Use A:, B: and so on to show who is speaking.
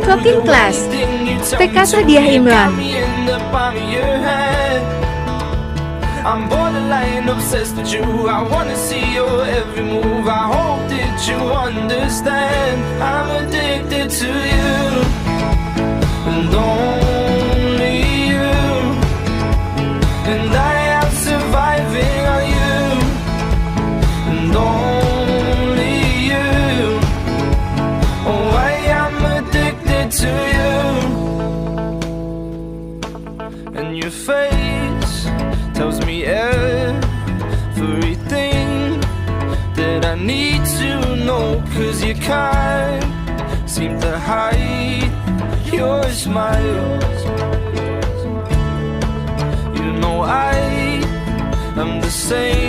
A: Cooking class. Tekad hadiah Imran.
B: I'm borderline obsessed with you. I wanna see your every move. I hope that you understand. I'm addicted to you, and only you. And I am surviving on you, and only you. Oh, I am addicted to you. And your face tells me everything that I need to know, 'cause you can't seem to hide your smile. You know I am the same.